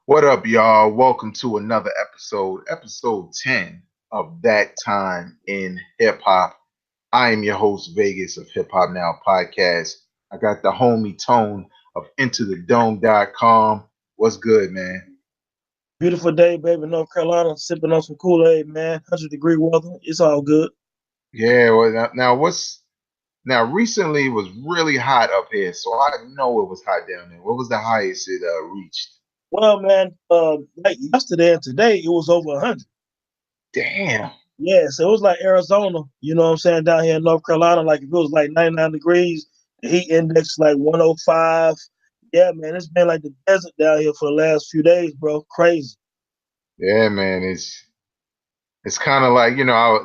What up, y'all? Welcome to another episode 10 of That Time in Hip Hop. I am your host, Vegas of Hip Hop Now Podcast. I got the homie Tone of IntoTheDome.com. What's good, man? Beautiful day, baby. North Carolina, sipping on some Kool-Aid, man. 100-degree weather. It's all good. Yeah, well, now recently it was really hot up here, so I know it was hot down there. What was the highest it reached? Well, man, like yesterday and today, it was over 100. Damn. Yeah, so it was like Arizona, you know what I'm saying, down here in North Carolina. Like if it was like 99 degrees, the heat index like 105. Yeah, man, it's been like the desert down here for the last few days, bro. Crazy. Yeah, man, it's kind of like,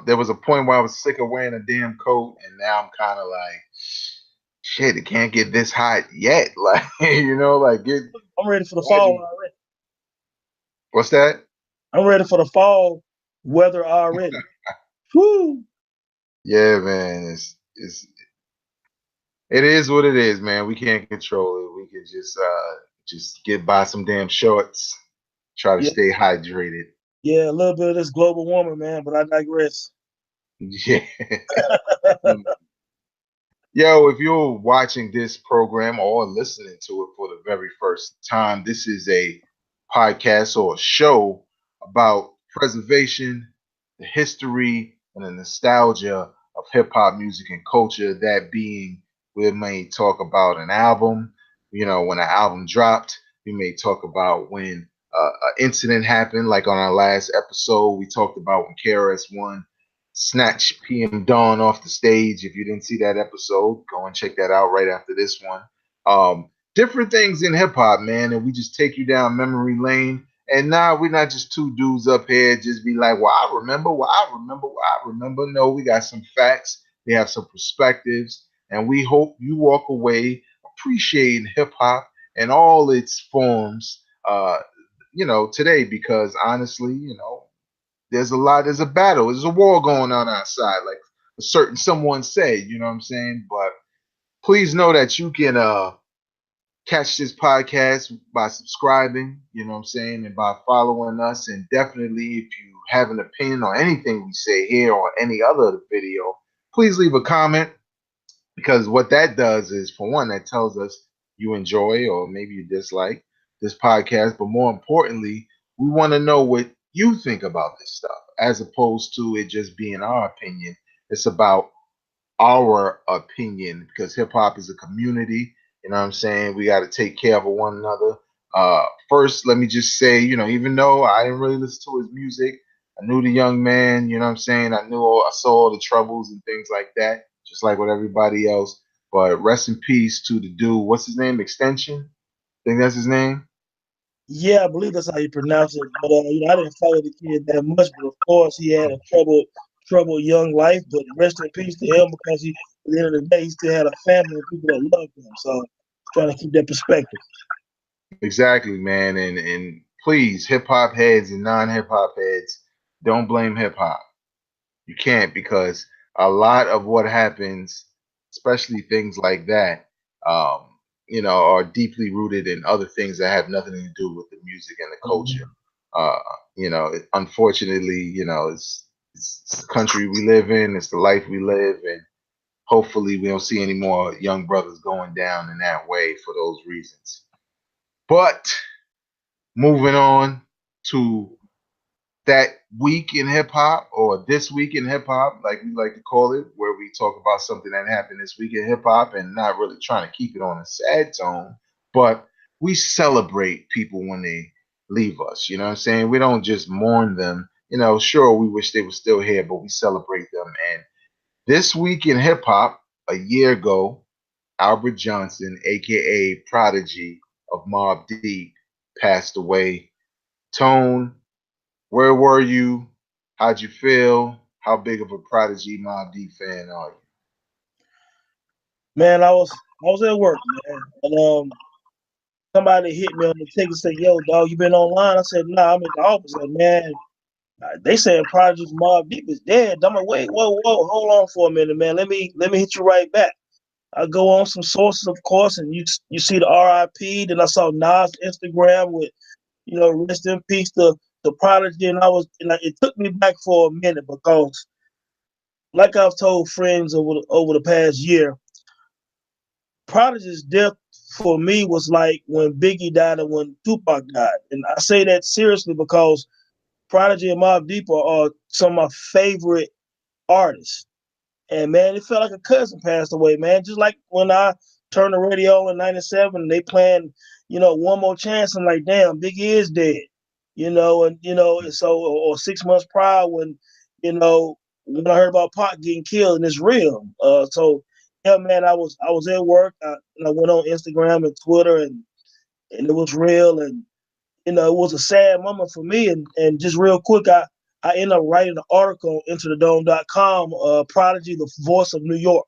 there was a point where I was sick of wearing a damn coat, and now I'm kind of like, shit, it can't get this hot yet. Like, like get I'm ready for the fall ready. already. What's that? I'm ready for the fall weather already. Woo! Yeah, man, it is what it is, man. We can't control it. We can just get by some damn shorts, try to Yeah, stay hydrated. yeah, a little bit of this global warming, man, but I digress. Yeah. Yo, if you're watching this program or listening to it for the very first time, this is a podcast or a show about preservation, the history, and the nostalgia of hip hop music and culture. That being, we may talk about an album, when an album dropped. We may talk about when an incident happened, like on our last episode, we talked about when KRS-One snatch PM Dawn off the stage. If you didn't see that episode, go and check that out right after this one. Different things in hip hop, man, and we just take you down memory lane. And now we're not just two dudes up here just be like, well, I remember. No, we got some facts. We have some perspectives, and we hope you walk away appreciating hip hop and all its forms, today. Because honestly, there's a battle, there's a war going on outside, like a certain someone said, you know what I'm saying? But please know that you can catch this podcast by subscribing, you know what I'm saying, and by following us. And definitely, if you have an opinion on anything we say here or any other video, please leave a comment, because what that does is, for one, that tells us you enjoy or maybe you dislike this podcast. But more importantly, we want to know what you think about this stuff, as opposed to it just being our opinion. It's about our opinion, because hip hop is a community. You know what I'm saying? We got to take care of one another. First, let me just say, even though I didn't really listen to his music, I knew the young man. You know what I'm saying? I saw all the troubles and things like that, just like with everybody else. But rest in peace to the dude. What's his name? Extension. I think that's his name. Yeah, I believe that's how you pronounce it. But I didn't follow the kid that much. But of course, he had a troubled young life. But rest in peace to him, because at the end of the day, he still had a family and people that loved him. So, trying to keep that perspective. Exactly, man. And please, hip hop heads and non hip hop heads, don't blame hip hop. You can't, because a lot of what happens, especially things like that, um, are deeply rooted in other things that have nothing to do with the music and the culture. Mhm. Uh, Unfortunately, it's the country we live in, it's the life we live, and hopefully we don't see any more young brothers going down in that way for those reasons. But moving on to that week in hip hop, or this week in hip hop, like we like to call it, where we talk about something that happened this week in hip hop and not really trying to keep it on a sad tone, but we celebrate people when they leave us. You know what I'm saying? We don't just mourn them. Sure, we wish they were still here, but we celebrate them. And this week in hip hop, a year ago, Albert Johnson, aka Prodigy of Mobb Deep, passed away. Tone, where were you? How'd you feel? How big of a Prodigy Mob Deep fan are you? Man, I was at work, man, and somebody hit me on the ticket and said, "Yo, dog, you been online?" I said, "Nah, I'm at the office." Like, man, they saying Project Mob Deep is dead. I'm like, wait, whoa, hold on for a minute, man. Let me hit you right back. I go on some sources, of course, and you see the RIP. Then I saw Nas Instagram with rest in peace to the Prodigy. And I was like, it took me back for a minute because, like I've told friends over the past year, Prodigy's death for me was like when Biggie died and when Tupac died. And I say that seriously because Prodigy and Mobb Deep are some of my favorite artists. And man, it felt like a cousin passed away, man. Just like when I turned the radio on in '97, and they playing, One More Chance. I'm like, damn, Biggie is dead, and so, or 6 months prior when I heard about Pac getting killed, and it's real. So yeah, man, I was at work, and I went on Instagram and Twitter, and it was real, and it was a sad moment for me. And just real quick, I ended up writing an article on IntoTheDome.com, Prodigy, the voice of New York,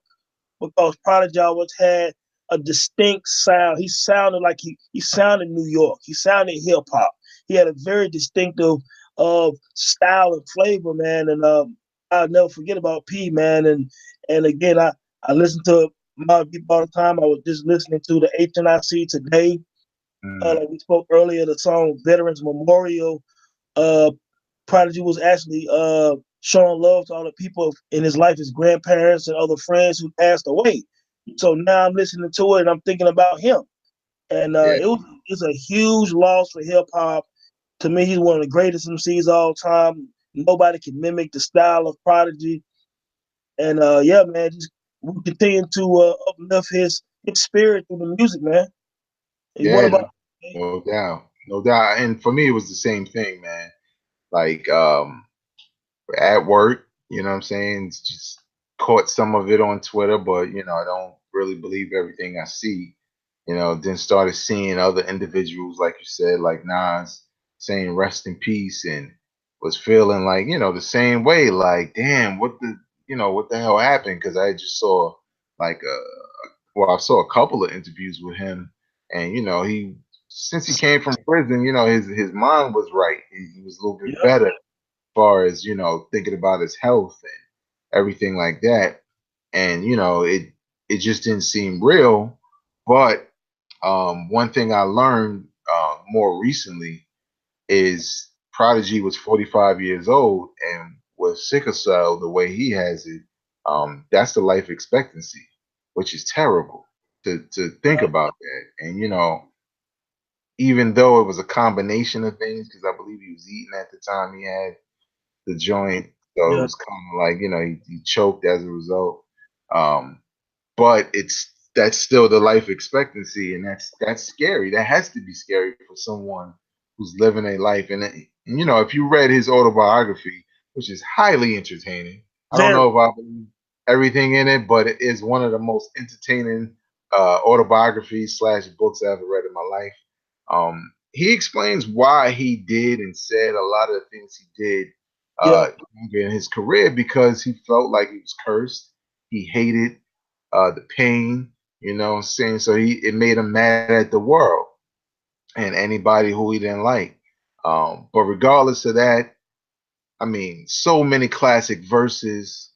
because Prodigy always had a distinct sound. He sounded like he sounded New York. He sounded hip hop. He had a very distinctive style and flavor, man. And I'll never forget about P, man. And again, I listen to my people all the time. I was just listening to the HNIC today. Like we spoke earlier, the song Veterans Memorial. Uh, Prodigy was actually showing love to all the people in his life, his grandparents and other friends who passed away. So now I'm listening to it and I'm thinking about him. And Yeah, it's a huge loss for hip hop. To me, he's one of the greatest MCs of all time. Nobody can mimic the style of Prodigy. And yeah, man, just we continue to uplift his spirit through the music, man. And what yeah, about no doubt, no doubt. And for me, it was the same thing, man. Like at work, you know what I'm saying? Just caught some of it on Twitter, but I don't really believe everything I see. Then started seeing other individuals, like you said, like Nas saying rest in peace, and was feeling like, the same way, like, damn, what the hell happened? Because I just saw like I saw a couple of interviews with him, and he since he came from prison, his mind was right. He was a little bit yeah, better far as thinking about his health and everything like that. And it just didn't seem real. But one thing I learned more recently is Prodigy was 45 years old, and with sickle cell the way he has it, that's the life expectancy, which is terrible to think yeah, about that. And even though it was a combination of things, because I believe he was eating at the time he had the joint. So it yeah, was kind of like, he choked as a result. Um, but that's still the life expectancy, and that's scary. That has to be scary for someone who's living a life. And if you read his autobiography, which is highly entertaining, I don't very. know if I believe everything in it, but it is one of the most entertaining autobiographies slash books I've ever read in my life. He explains why he did and said a lot of the things he did Yeah, in his career because he felt like he was cursed. He hated the pain, what I'm saying? So it made him mad at the world and anybody who he didn't like. But regardless of that, I mean, so many classic verses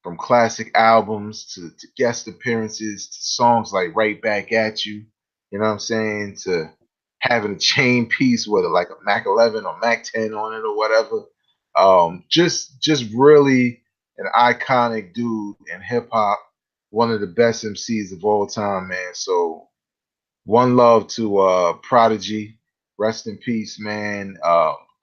from classic albums to guest appearances to songs like Right Back at You, you know what I'm saying? To having a chain piece with like a Mac 11 or Mac 10 on it or whatever. Just really an iconic dude in hip hop, one of the best MCs of all time, man. So one love to Prodigy. Rest in peace, man.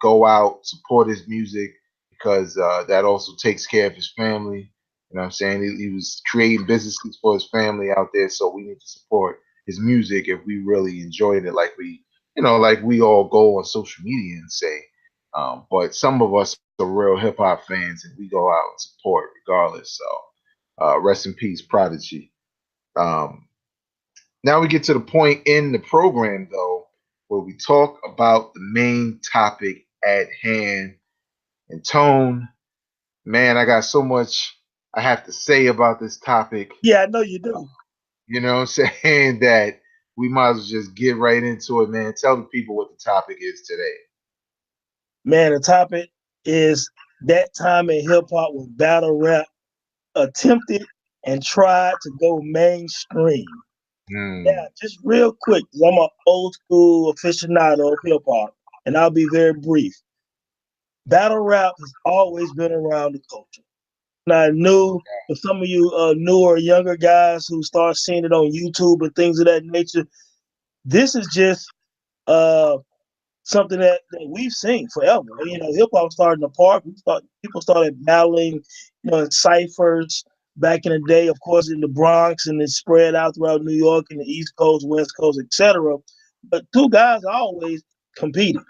Go out, support his music because that also takes care of his family. You know what I'm saying? He was creating businesses for his family out there, so we need to support his music if we really enjoyed it, like we all go on social media and say. But some of us are real hip hop fans, and we go out and support regardless. So, rest in peace, Prodigy. Um, Now we get to the point in the program, though, where we talk about the main topic at hand. And Tone, man, I got so much I have to say about this topic. yeah, I know you do. You know what I'm saying? That we might as well just get right into it, man. Tell the people what the topic is today. Man, the topic is that time in hip hop when battle rap attempted and tried to go mainstream. Yeah, Hmm. just real quick, 'cause I'm an old school aficionado of hip hop. and I'll be very brief. Battle rap has always been around the culture. And I knew for some of you newer, younger guys who start seeing it on YouTube and things of that nature, this is just uh, something that we've seen forever. You know, hip hop started in the park. People started battling, in ciphers back in the day, of course, in the Bronx, and it spread out throughout New York and the East Coast, West Coast, etc. But two guys always competed.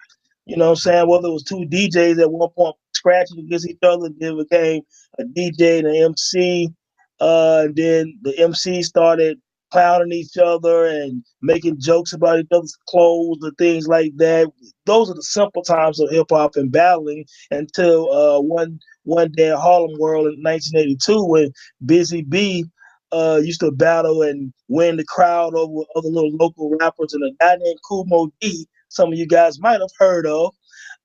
You know what I'm saying? Whether it was two DJs at one point scratching against each other, then became a DJ and an MC. And then the MC started clowning each other and making jokes about each other's clothes and things like that. Those are the simple times of hip hop and battling until one day at Harlem World in 1982 when Busy B used to battle and win the crowd over other little local rappers, and a guy named Kumo D, some of you guys might have heard of.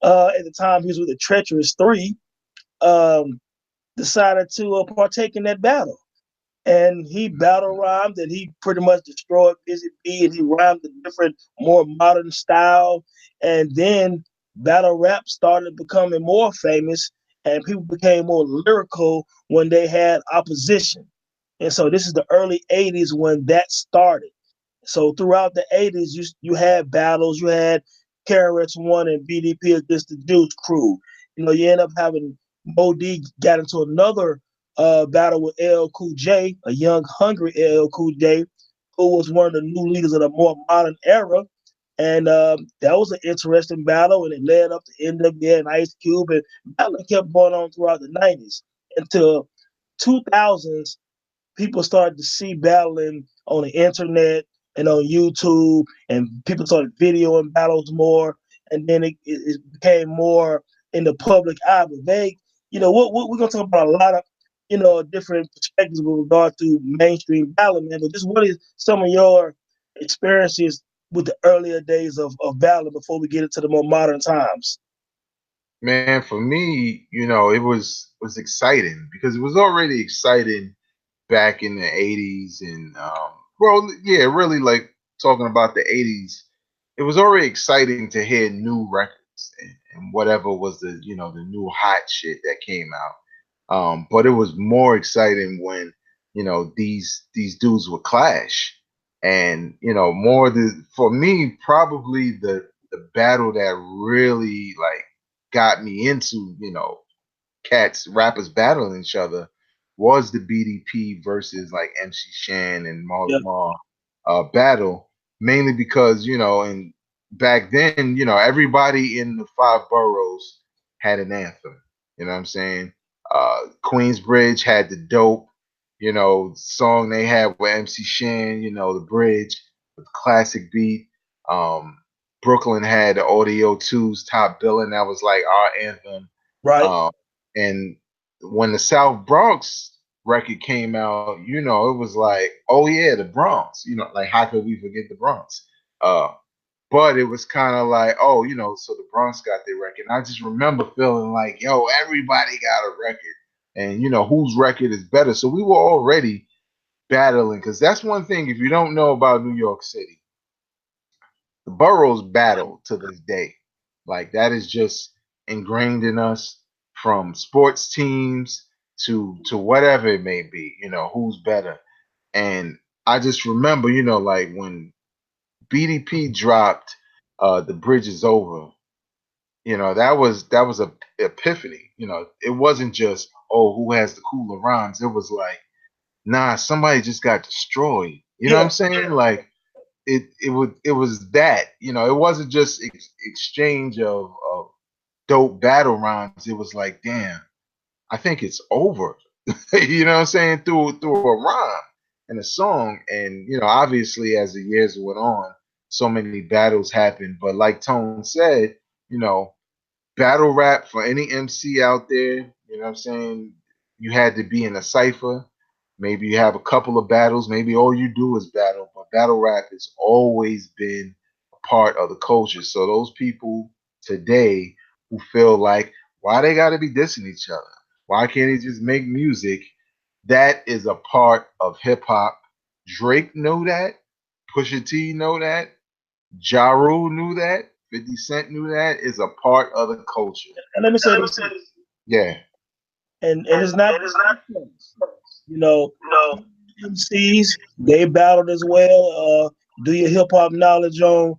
At the time, he was with the Treacherous Three. Um, Decided to partake in that battle, and he battle rhymed, and he pretty much destroyed Busy B, and he rhymed a different, more modern style. And then battle rap started becoming more famous, and people became more lyrical when they had opposition. And so this is the early '80s when that started. So throughout the '80s, you had battles. You had KRS One and BDP against the Juice Crew. You end up having Mo D got into another battle with LL Cool J, a young, hungry LL Cool J, who was one of the new leaders of the more modern era. And that was an interesting battle, and it led up to NWA and Ice Cube, and battling kept going on throughout the '90s until 2000s. People started to see battling on the internet and on YouTube, and people started videoing battles more, and then it became more in the public eye. But we're gonna talk about a lot of different perspectives with regard to mainstream battling, man. But just what is some of your experiences with the earlier days of battling before we get into the more modern times? Man, for me, it was exciting because it was already exciting back in the '80s, and well, yeah, really like talking about the '80s. It was already exciting to hear new records and whatever was the new hot shit that came out. But it was more exciting when these dudes would clash, and more for me probably the battle that really like got me into cats rappers battling each other was the BDP versus like MC Shan and Marley Yeah, Marl battle, mainly because and back then everybody in the five boroughs had an anthem. You know what I'm saying? Queensbridge had the dope, song they had with MC Shan, the bridge, the classic beat. Um, Brooklyn had the Audio 2's Top Billin', that was like our anthem. right. Um, and when the South Bronx record came out, it was like, oh yeah, the Bronx. Like how could we forget the Bronx? Uh, but it was kind of like, oh, so the Bronx got their record. And I just remember feeling like, yo, everybody got a record, and whose record is better. So we were already battling because that's one thing. If you don't know about New York City, the boroughs battle to this day. Like that is just ingrained in us from sports teams to whatever it may be, who's better. And I just remember, like when BDP dropped The Bridge Is Over, that was a epiphany. It wasn't just, oh, who has the cooler rhymes. It was like, nah, somebody just got destroyed. You know what Yeah, I'm saying? Like it was that, it wasn't just exchange of dope battle rhymes. It was like, damn, I think it's over. You know what I'm saying? Through a rhyme and a song. And obviously as the years went on, so many battles happened. But like Tone said, you know, battle rap for any MC out there, what I'm saying, you had to be in a cipher. Maybe you have a couple of battles, maybe all you do is battle, but battle rap has always been a part of the culture. So those people today who feel like, why they gotta be dissing each other? Why can't they just make music? That is a part of hip hop. Drake knew that. Pusha T know that. Ja Rule knew that. 50 Cent knew that, is a part of the culture. And let me say this, Yeah. and it's not just you know, MCs they battled as well. Do your hip hop knowledge on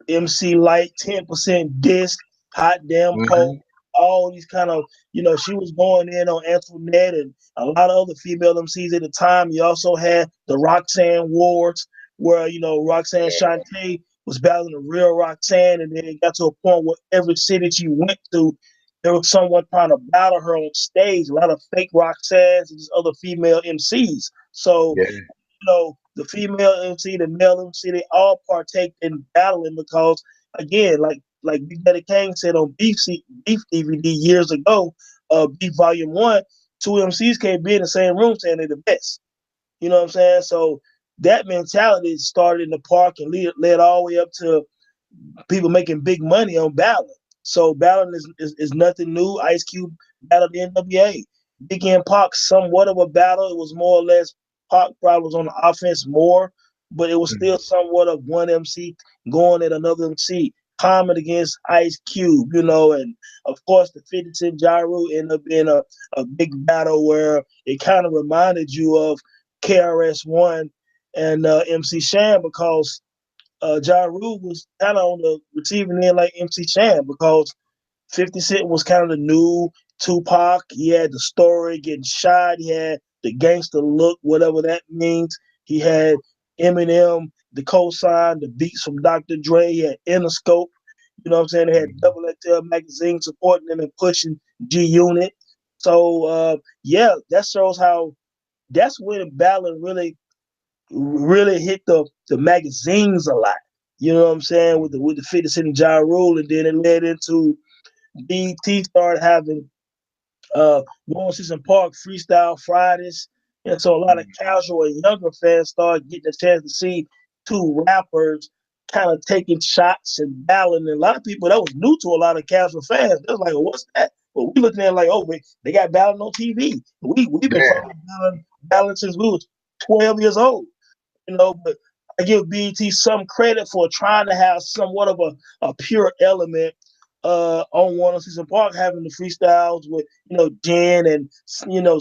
MC Light, 10% disc, hot damn cold, Hmm. all these kind of, she was going in on Antoinette and a lot of other female MCs at the time. You also had the Roxanne Wars, where, Roxanne Shante was battling the real Roxanne, and then it got to a point where every city she went to, there was someone trying to battle her on stage, a lot of fake Roxannes and just other female MCs. So, Yeah. the female MC, the male MC, they all partake in battling because, again, like Big Daddy Kane said on Beef DVD years ago, Beef Volume 1, two MCs can't be in the same room saying they're the best. You know what I'm saying? So that mentality started in the park and led all the way up to people making big money on battling. So battling is nothing new. Ice Cube battled the NWA. Biggie and Pac, somewhat of a battle. It was more or less Pac probably was on the offense more, but it was still somewhat of one MC going at another MC. Common against Ice Cube, and of course the 50 Cent Ja Rule ended up being a big battle where it kind of reminded you of KRS-One and MC Shan because Ja Rule was kind of on the receiving end like MC Shan because 50 Cent was kind of the new Tupac. He had the story getting shot. He had the gangster look, whatever that means. He had Eminem, the cosign, the beats from Dr. Dre. He had Interscope. You know what I'm saying? They had Double XL magazine supporting them and pushing G Unit. So yeah, that shows how that's when battling really hit the magazines a lot. You know what I'm saying? With the 50 Cent and Ja Rule, and then it led into BET started having Warren Season Park Freestyle Fridays. And so a lot of casual and younger fans started getting a chance to see two rappers kind of taking shots and battling. And a lot of people, that was new to a lot of casual fans. They was like, well, what's that? But we looking at it like, oh, they got battling on TV. We've been Yeah. following battling since we was 12 years old. But I give BET some credit for trying to have somewhat of a pure element on Warner Season Park, having the freestyles with, Jen and,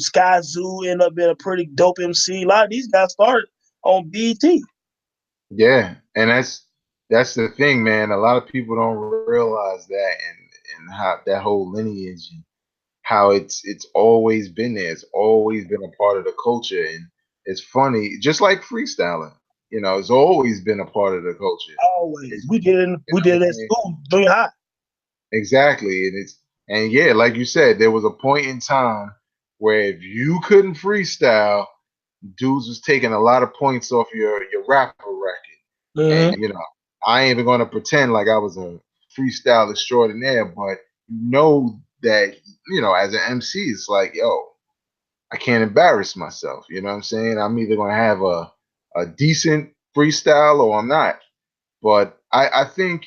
Sky Zoo end up being a pretty dope MC. A lot of these guys started on BET. Yeah. And that's the thing, man. A lot of people don't realize that, and how that whole lineage and how it's always been there. It's always been a part of the culture. And it's funny, just like freestyling, it's always been a part of the culture. Always. We did it at Saying? school, junior high. Exactly. And yeah, like you said, there was a point in time where if you couldn't freestyle, dudes was taking a lot of points off your rapper record. Mm-hmm. And I ain't even gonna pretend like I was a freestyle extraordinaire, but that, as an MC, it's like, yo, I can't embarrass myself. You know what I'm saying? I'm either gonna have a decent freestyle or I'm not. But I think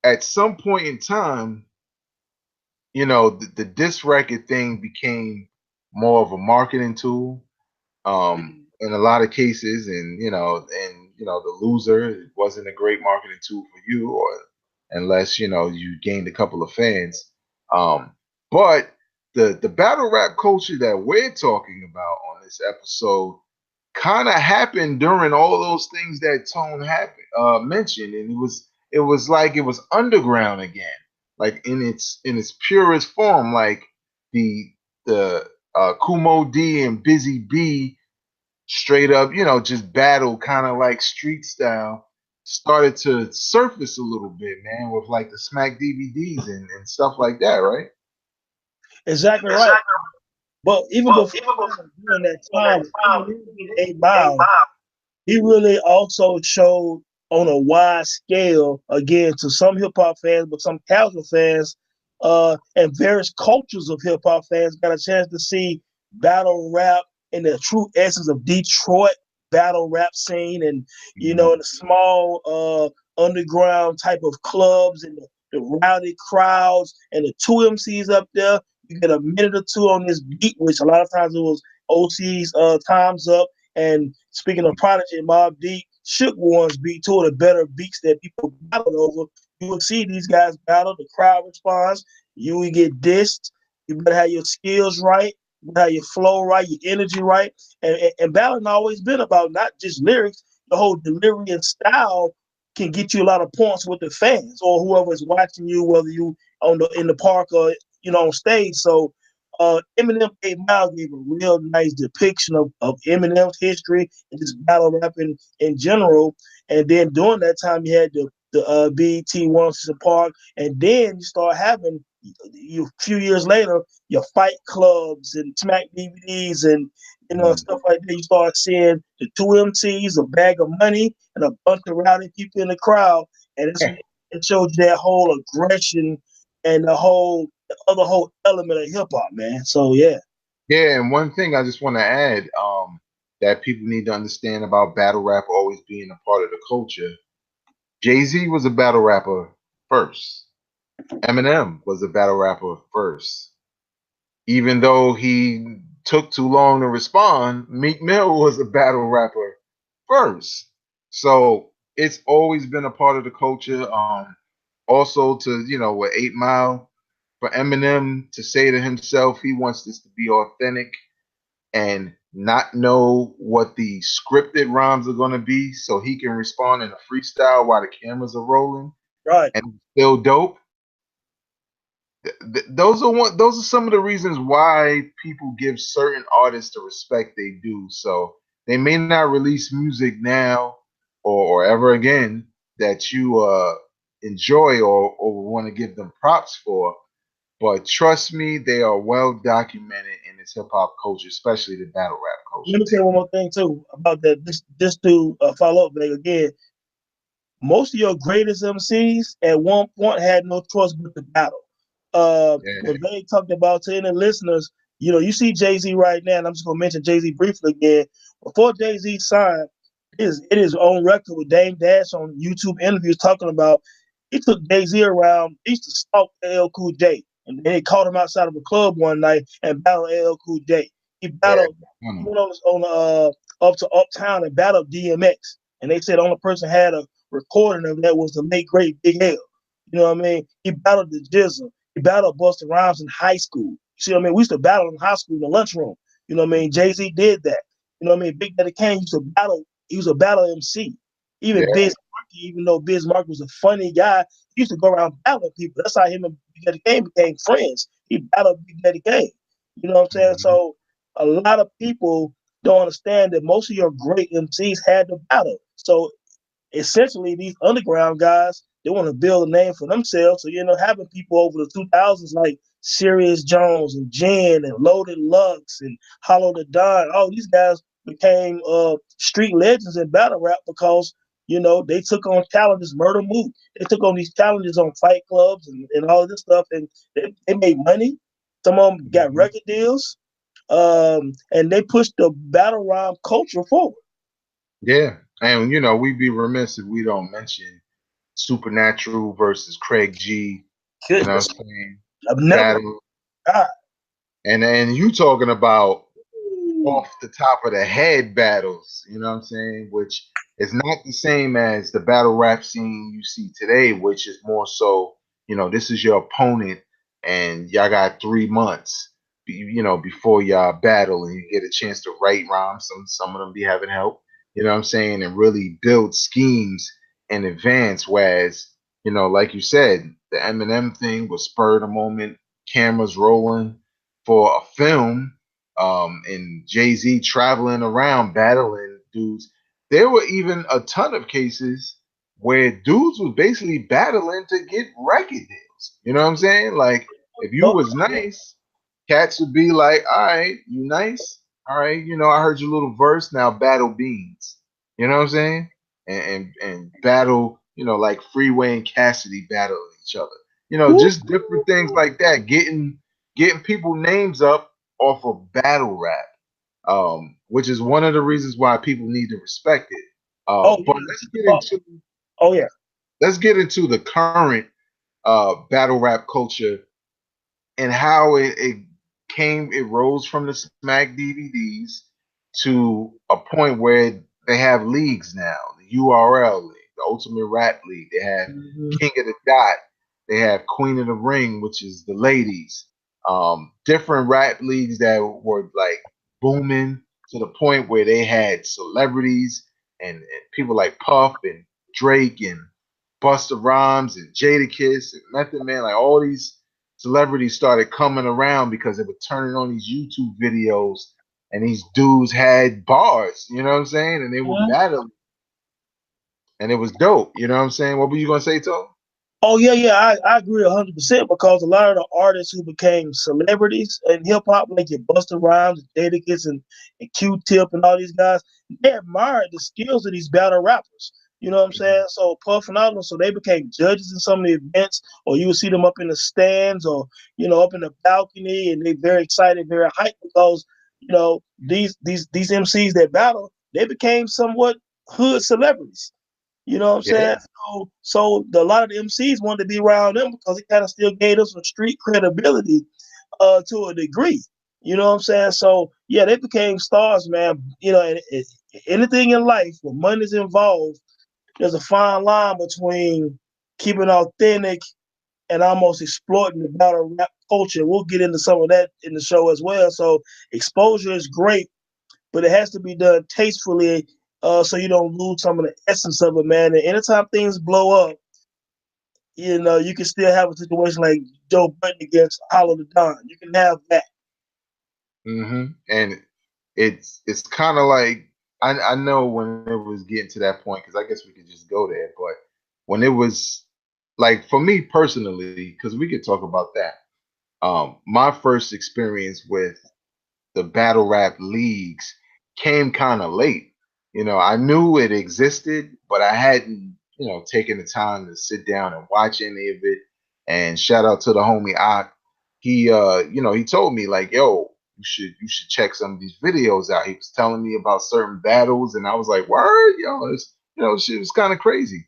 at some point in time, the disc record thing became more of a marketing tool. In a lot of cases, and the loser, it wasn't a great marketing tool for you, or unless you gained a couple of fans. But the battle rap culture that we're talking about on this episode kind of happened during all those things that Tone mentioned, and it was like it was underground again, like in its purest form, like the Kumo D and Busy B straight up, just battle kind of like street style started to surface a little bit, man, with like the Smack DVDs and stuff like that, right? Exactly right. But even before during that time, even 8 Mile, he really also showed on a wide scale, again, to some hip hop fans, but some casual fans, and various cultures of hip hop fans got a chance to see battle rap in the true essence of Detroit battle rap scene, and in the small underground type of clubs and the rowdy crowds and the two MCs up there. You get a minute or two on this beat, which a lot of times it was OC's Time's Up And speaking of Prodigy and Mobb Deep, Shook Ones beat two of the better beats that people battled over. You will see these guys battle, the crowd responds, you will get dissed. You better have your skills right, you better have your flow right, your energy right. And battling always been about not just lyrics, the whole delivery and style can get you a lot of points with the fans or whoever is watching you, whether you on the in the park or on stage. So Eminem 8 Mile gave a real nice depiction of Eminem's history and just battle rapping in general. And then during that time, you had the BET Once Park, and then you start having a few years later your fight clubs and smack DVDs and stuff like that. You start seeing the two MCs, a bag of money, and a bunch of rowdy people in the crowd, and it showed you that whole aggression and the other whole element of hip hop, man. So yeah. Yeah, and one thing I just want to add, that people need to understand about battle rap always being a part of the culture. Jay-Z was a battle rapper first. Eminem was a battle rapper first. Even though he took too long to respond, Meek Mill was a battle rapper first. So it's always been a part of the culture. Also, to with 8 Mile, for Eminem to say to himself he wants this to be authentic and not know what the scripted rhymes are going to be, so he can respond in a freestyle while the cameras are rolling, right, and still dope. Those are some of the reasons why people give certain artists the respect they do. So they may not release music now or ever again that you enjoy or want to give them props for, but trust me, they are well documented in this hip hop culture, especially the battle rap culture. Let me say one more thing too about that. Just to follow up, like, again, most of your greatest MCs at one point had no choice but to battle. What they talked about to any listeners, you see Jay-Z right now, and I'm just gonna mention Jay-Z briefly again. Before Jay-Z signed, it is on record with Dame Dash on YouTube interviews talking about he took Jay-Z around, he used to stalk LL Cool J. And then they called him outside of a club one night and battled LL Cool J. He battled, he went on up to Uptown and battled DMX. And they said the only person had a recording of that was the late great Big L. You know what I mean? He battled the Jizzle. He battled Busta Rhymes in high school. You see what I mean? We used to battle in high school in the lunchroom. You know what I mean? Jay-Z did that. You know what I mean? Big Daddy Kane used to battle. He was a battle MC. Even Biz Markie, even though Biz Markie was a funny guy, he used to go around battling people. That's how him and Big Daddy Kane became friends. He battled Big Daddy Kane. You know what I'm saying? Mm-hmm. So a lot of people don't understand that most of your great MCs had to battle. So essentially, these underground guys, they want to build a name for themselves. So you end up having people over the 2000s like Serious Jones and Jen and Loaded Lux and Hollow the Don. All these guys became street legends in battle rap because they took on challenges. Murder Mook, they took on these challenges on fight clubs and all of this stuff, and they made money. Some of them got record deals, and they pushed the battle rhyme culture forward. Yeah, and we'd be remiss if we don't mention Supernatural versus Craig G. You know what I'm saying? I've never. And you talking about off the top of the head battles, you know what I'm saying? Which is not the same as the battle rap scene you see today, which is more so, this is your opponent and y'all got 3 months, before y'all battle and you get a chance to write rhymes. Some of them be having help, you know what I'm saying, and really build schemes in advance. Whereas, like you said, the Eminem thing was spur of the moment, cameras rolling for a film, and Jay-Z traveling around battling dudes. There were even a ton of cases where dudes was basically battling to get record deals. You know what I'm saying? Like, if you was nice, cats would be like, all right, you nice? All right, I heard your little verse, now battle beans. You know what I'm saying? And battle, like Freeway and Cassidy battling each other. Just different things like that. Getting people names up off of battle rap, which is one of the reasons why people need to respect it. But let's get into the current battle rap culture and how it rose from the Smack DVDs to a point where they have leagues now. The URL League, the Ultimate Rap League. They have Mhm. King of the Dot. They have Queen of the Ring, which is the ladies. Different rap leagues that were like booming to the point where they had celebrities and people like Puff and Drake and Busta Rhymes and Jadakiss and Method Man. Like all these celebrities started coming around because they were turning on these YouTube videos and these dudes had bars, you know what I'm saying? And they were battling and it was dope, you know what I'm saying? What were you gonna say, Tom? Oh yeah, I agree 100% because a lot of the artists who became celebrities in hip hop, like your Busta Rhymes, Jadakiss, and Q-Tip, and all these guys, they admired the skills of these battle rappers. You know what I'm saying? So Puff and all of them, so they became judges in some of the events, or you would see them up in the stands, or up in the balcony, and they very excited, very hyped because these MCs that battle, they became somewhat hood celebrities. You know what I'm saying? Yeah. So a lot of the MCs wanted to be around them because it kind of still gave them some street credibility to a degree. You know what I'm saying? So yeah, they became stars, man. Anything in life where money's involved, there's a fine line between keeping authentic and almost exploiting the battle rap culture. We'll get into some of that in the show as well. So exposure is great, but it has to be done tastefully, so you don't lose some of the essence of it, man. And anytime things blow up, you can still have a situation like Joe Budden against Hollow the Don. You can have that. And it's kind of like I know when it was getting to that point because I guess we could just go there, but when it was like for me personally, because we could talk about that. My first experience with the battle rap leagues came kind of late. I knew it existed, but I hadn't, taken the time to sit down and watch any of it. And shout out to the homie Ak. He told me like, yo, you should check some of these videos out. He was telling me about certain battles, and I was like, word, yo, shit was kind of crazy.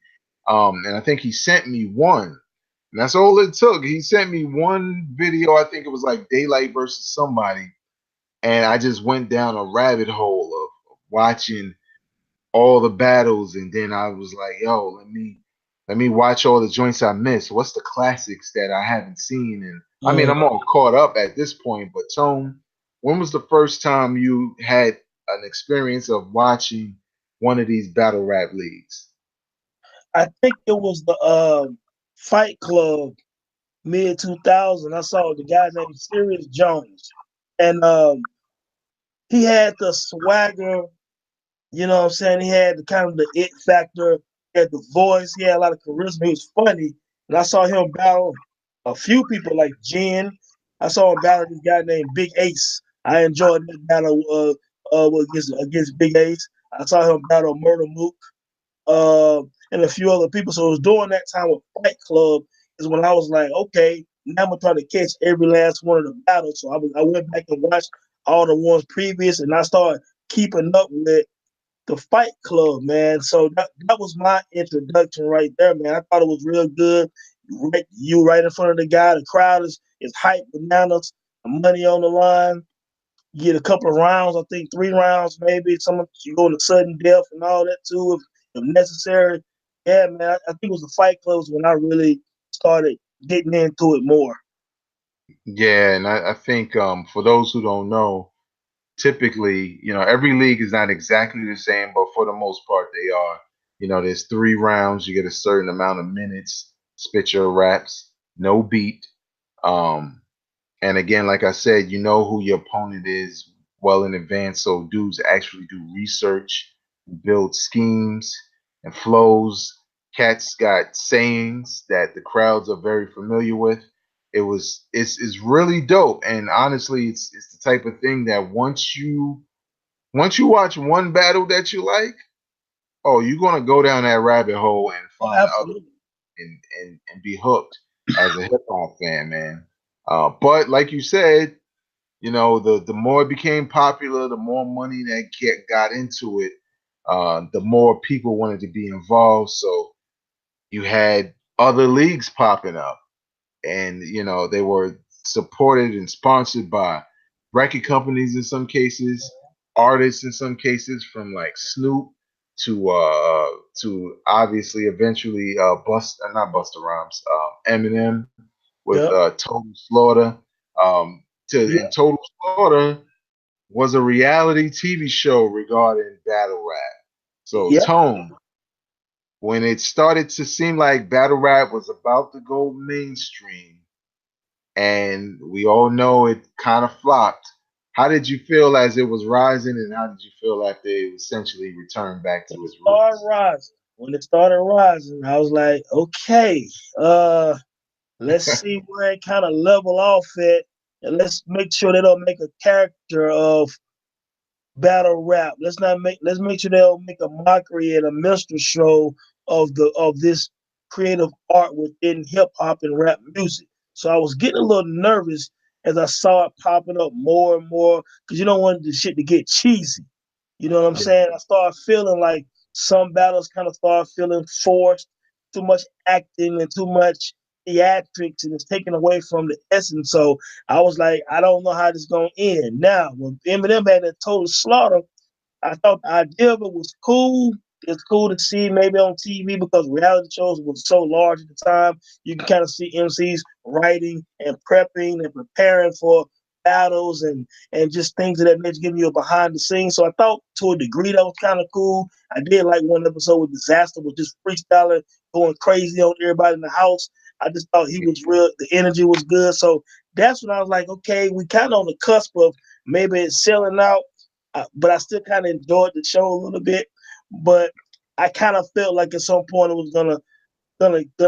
And I think he sent me one. And that's all it took. He sent me one video. I think it was like Daylight versus somebody, and I just went down a rabbit hole of watching all the battles, and then I was like, "Yo, let me watch all the joints I missed. What's the classics that I haven't seen?" And I mean, I'm all caught up at this point. But Tone, when was the first time you had an experience of watching one of these battle rap leagues? I think it was the Fight Club mid 2000. I saw the guy named Serious Jones, and he had the swagger. You know what I'm saying? He had the kind of the it factor. He had the voice. He had a lot of charisma. He was funny. And I saw him battle a few people like Jen. I saw him battle this guy named Big Ace. I enjoyed that battle against Big Ace. I saw him battle Murder Mook, and a few other people. So it was during that time with Fight Club is when I was like, okay, now I'm gonna try to catch every last one of the battles. So I went back and watched all the ones previous, and I started keeping up with the Fight Club, man. So that was my introduction right there, man. I thought it was real good. You right in front of the guy. The crowd is hype bananas. Money on the line. You get a couple of rounds. I think 3 rounds, maybe. Some you go into sudden death and all that too, if necessary. Yeah, man. I think it was the Fight Clubs when I really started getting into it more. Yeah, and I think for those who don't know, typically, every league is not exactly the same, but for the most part, they are. There's 3 rounds. You get a certain amount of minutes, spit your raps, no beat. Um, and again, like I said, you know who your opponent is well in advance. So dudes actually do research, build schemes and flows. Cats got sayings that the crowds are very familiar with. It's really dope. And honestly, it's the type of thing that once you watch one battle that you like, oh, you're gonna go down that rabbit hole and Oh, find other absolutely. and be hooked as a hip hop fan, man. But like you said, the more it became popular, the more money that got into it, the more people wanted to be involved. So you had other leagues popping up, and they were supported and sponsored by record companies in some cases. artists in some cases, from like Snoop to obviously eventually not Busta Rhymes, Eminem with Yep. Total Slaughter. And Yep. Total Slaughter was a reality TV show regarding battle rap. So Yep. Tone, when it started to seem like battle rap was about to go mainstream, and we all know it kind of flopped. How did you feel as it was rising, and how did you feel after it essentially returned back to When it its started roots? rising, I was like, okay, let's see where it kind of level off at, and let's make sure they don't make a character of battle rap. Let's make sure they don't make a mockery and a minstrel show of this creative art within hip hop and rap music. So I was getting a little nervous as I saw it popping up more and more because you don't want the shit to get cheesy. You know what I'm Yeah. saying? I started feeling like some battles kind of started feeling forced, too much acting and too much theatrics, and it's taken away from the essence. So I was like, I don't know how this is gonna end. Now, when Eminem had that Total Slaughter, I thought the idea of it was cool. It's cool to see maybe on TV because reality shows was so large at the time. You can kind of see MCs writing and prepping and preparing for battles and just things of that nature, giving you a behind the scenes. So I thought to a degree that was kind of cool. I did like one episode with Disaster was just freestyling, going crazy on everybody in the house. I just thought he was real. The energy was good. So that's when I was like, okay, we kind of on the cusp of maybe it's selling out, but I still kind of enjoyed the show a little bit. But I kind of felt like at some point it was gonna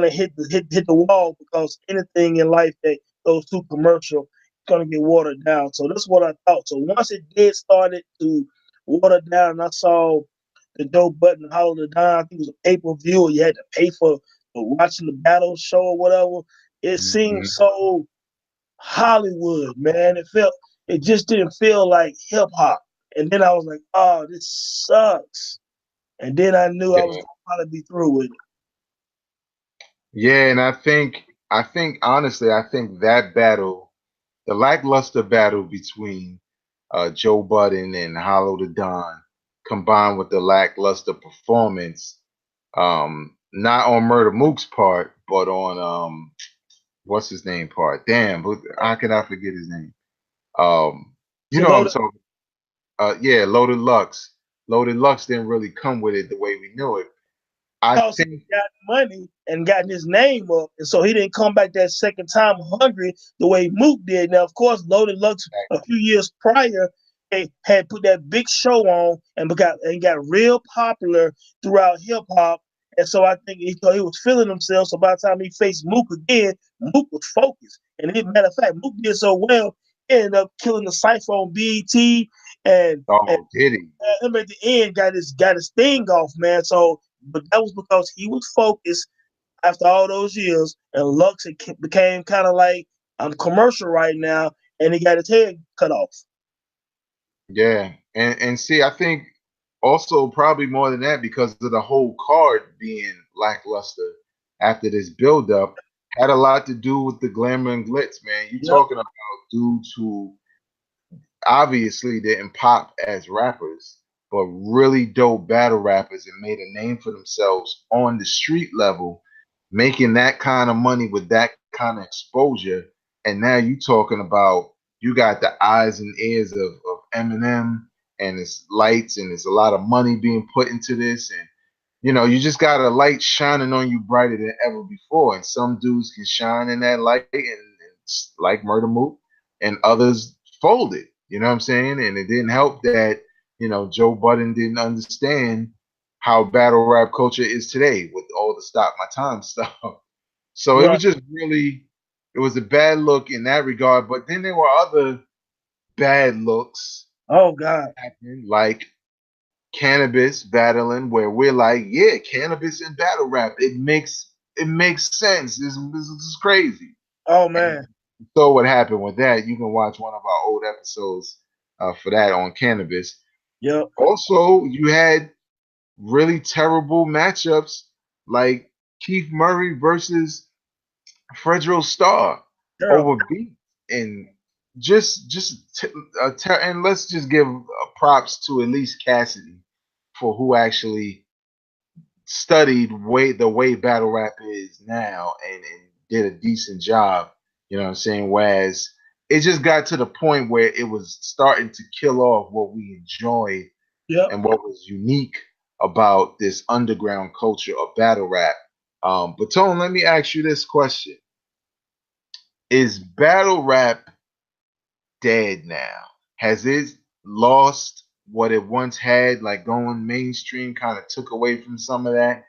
hit the wall because anything in life that goes too commercial is gonna get watered down. So that's what I thought. So once it did started to water down, and I saw the Joe Budden Hollow the Don, I think it was a pay-per-view, or you had to pay for watching the battle show or whatever. It seemed Mhm. so Hollywood, man. It just didn't feel like hip hop. And then I was like, oh, this sucks. And then I knew I was Yeah. gonna probably be through with it. Yeah, and I think honestly, I think that battle, the lackluster battle between Joe Budden and Hollow the Don, combined with the lackluster performance, not on Murder Mook's part, but on what's his name part? Damn, how can I forget his name? Um, you So know what I'm Loaded talking. Yeah, Loaded Lux. Loaded Lux didn't really come with it the way we knew it. I because he think. got money and gotten his name up, and so he didn't come back that second time hungry the way Mook did. Now, of course, Loaded Lux a few years prior had put that big show on and got real popular throughout hip hop. And so I think he thought he was feeling himself. So by the time he faced Mook again, Mook was focused. And as a matter of fact, Mook did so well, he ended up killing the cipher on BET and Oh, did he? him at the end got his thing off, man. So, but that was because he was focused after all those years, and Lux became kind of like I'm commercial right now, and he got his head cut off. Yeah, and see, I think also probably more than that because of the whole card being lackluster after this buildup had a lot to do with the glamour and glitz, man. You Yep. talking about dudes who obviously didn't pop as rappers, but really dope battle rappers and made a name for themselves on the street level, making that kind of money with that kind of exposure. And now you talking about you got the eyes and ears of Eminem, and it's lights and there's a lot of money being put into this, and you just got a light shining on you brighter than ever before. And some dudes can shine in that light and it's like Murder Mook, and others fold it. You know what I'm saying? And it didn't help that, Joe Budden didn't understand how battle rap culture is today with all the stop my time stuff. So it Right. was just really, it was a bad look in that regard. But then there were other bad looks Oh God. happening, like Cannabis battling, where we're like, yeah, Cannabis and battle rap. It makes sense. This is crazy. Oh And man. so what happened with that? You can watch one of our old episodes for that on Cannabis. Yep. Also, you had really terrible matchups like Keith Murray versus Fredro Starr Terrible. over beat. And and let's just give props to at least Cassidy for who actually studied the way battle rap is now and did a decent job. You know what I'm saying? Whereas it just got to the point where it was starting to kill off what we enjoyed Yep. and what was unique about this underground culture of battle rap. But Tone, let me ask you this question: is battle rap dead now? Has it lost what it once had? Like going mainstream kind of took away from some of that.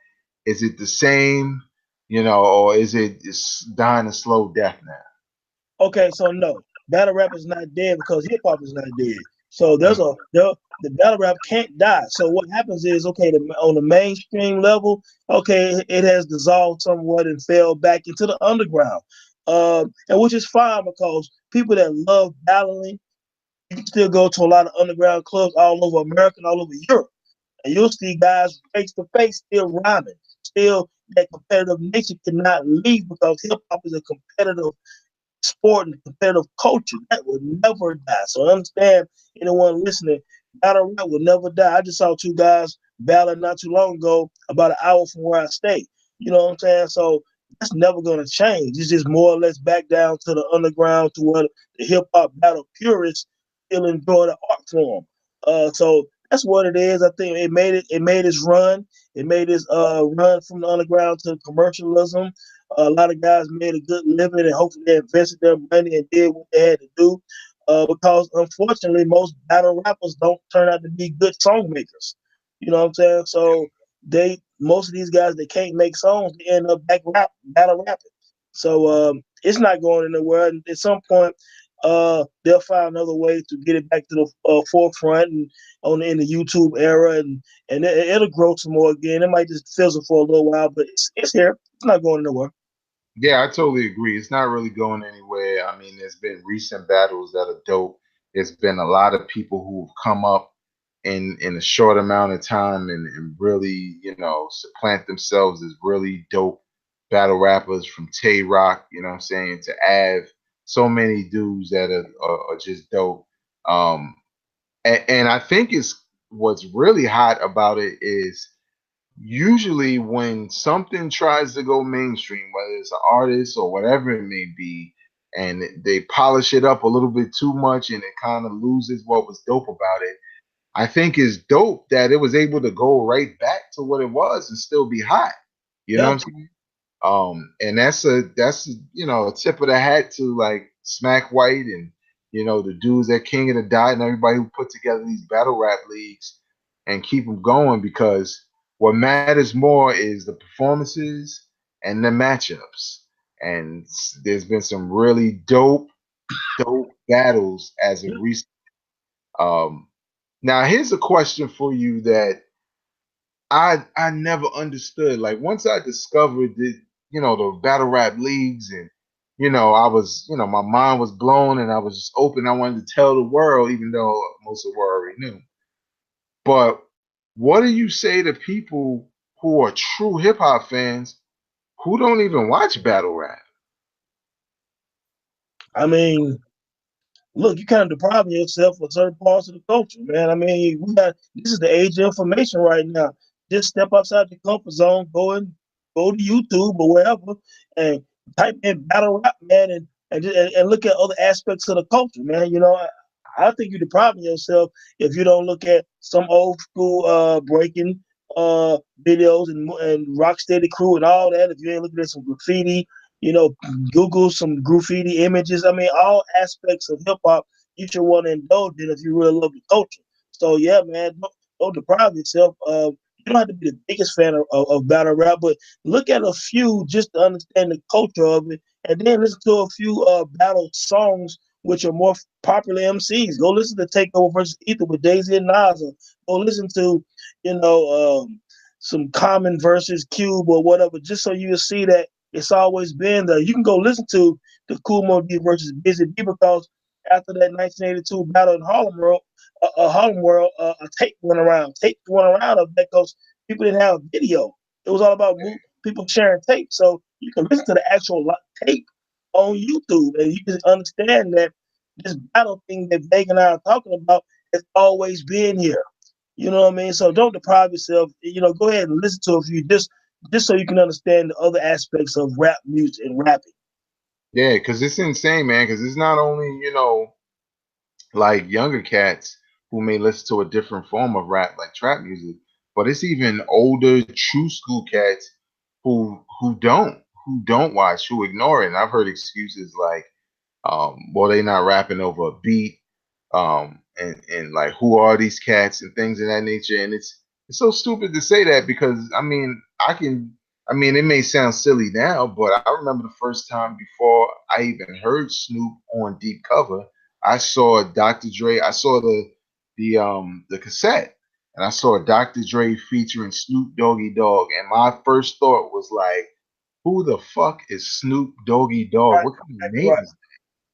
Is it the same, or is it just dying a slow death now? Okay, so no, battle rap is not dead because hip hop is not dead. So the battle rap can't die. So what happens is, okay, on the mainstream level, okay, it has dissolved somewhat and fell back into the underground, and which is fine because people that love battling, you can still go to a lot of underground clubs all over America and all over Europe, and you'll see guys face to face still rhyming, still that competitive nature cannot leave because hip hop is a competitive sport and competitive culture that would never die. So I understand anyone listening, battle rap will never die. I just saw two guys battling not too long ago, about an hour from where I stay. You know what I'm saying? So that's never going to change. It's just more or less back down to the underground to where the hip hop battle purists still enjoy the art form. So that's what it is. I think it made it. It made its run. It made its run from the underground to commercialism. A lot of guys made a good living and hopefully they invested their money and did what they had to do. Because unfortunately, most battle rappers don't turn out to be good song makers. You know what I'm saying? So most of these guys that can't make songs, they end up battle rapping. So it's not going anywhere. And at some point, they'll find another way to get it back to the forefront and in the YouTube era, and it'll grow some more again. It might just fizzle for a little while, but it's here. It's not going nowhere. Yeah, I totally agree. It's not really going anywhere. I mean, there's been recent battles that are dope. There's been a lot of people who've come up in a short amount of time and really, supplant themselves as really dope battle rappers from Tay Rock, you know what I'm saying, to Av. So many dudes that are just dope. Um, and I think it's what's really hot about it is usually when something tries to go mainstream, whether it's an artist or whatever it may be, and they polish it up a little bit too much and it kind of loses what was dope about it. I think it's dope that it was able to go right back to what it was and still be hot. You know what Yeah, I'm saying? And that's a tip of the hat to like Smack White and the dudes at King of the Dot and everybody who put together these battle rap leagues and keep them going because what matters more is the performances and the matchups. And there's been some really dope battles as of yeah. recent. Um, Now here's a question for you that I never understood. Like once I discovered the battle rap leagues and I was, my mind was blown and I was just open. I wanted to tell the world, even though most of the world already knew. But what do you say to people who are true hip hop fans who don't even watch battle rap? I mean, look, you kind of depriving yourself of certain parts of the culture, man. I mean, this is the age of information right now. Just step outside the comfort zone, go to YouTube or wherever, and type in battle rap, man, and look at other aspects of the culture, man. I think you're depriving yourself if you don't look at some old school breaking videos and Rocksteady crew and all that. If you ain't looking at some graffiti, you know, Google some graffiti images. I mean, all aspects of hip hop you should want to indulge in if you really love the culture. So yeah, man, don't deprive yourself. You don't have to be the biggest fan of battle rap, but look at a few just to understand the culture of it, and then listen to a few battle songs which are more popular MCs. Go listen to Takeover versus Ether with Daisy and Nas. Or go listen to, you know, some Common versus Cube or whatever, just so you will see that it's always been there. You can go listen to the Cool Mo D versus Busy B because after that 1982 battle in Harlem World, a tape went around. Tape went around of that because people didn't have video. It was all about people sharing tape. So you can listen to the actual tape on YouTube, and you can understand that this battle thing that Vega and I are talking about has always been here. You know what I mean? So don't deprive yourself. Go ahead and listen to a few just so you can understand the other aspects of rap music and rapping. Yeah, because it's insane, man. Because it's not only, like younger cats who may listen to a different form of rap, like trap music, but it's even older, true school cats who don't watch, who ignore it. And I've heard excuses like, well, they not rapping over a beat, and like who are these cats and things of that nature. And it's so stupid to say that because I mean it may sound silly now, but I remember the first time before I even heard Snoop on Deep Cover, I saw Dr. Dre, I saw the cassette, and I saw Dr. Dre featuring Snoop Doggy Dogg, and my first thought was like, who the fuck is Snoop Doggy Dogg? Right, What kind of name right, is,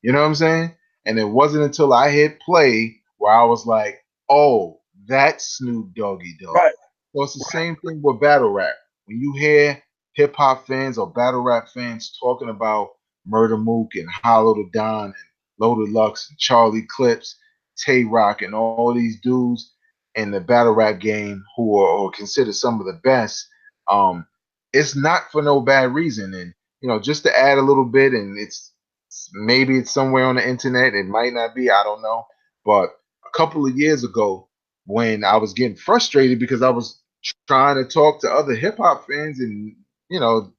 you know what I'm saying? And it wasn't until I hit play where I was like, oh, that's Snoop Doggy Dogg. right, So it's the same thing with battle rap. When you hear hip hop fans or battle rap fans talking about Murder Mook and Hollow the Don and Loaded Lux and Charlie Clips, Tay Rock, and all these dudes in the battle rap game who are considered some of the best, um, it's not for no bad reason. And just to add a little bit, and maybe it's somewhere on the internet. It might not be. I don't know. But a couple of years ago, when I was getting frustrated because I was trying to talk to other hip hop fans, and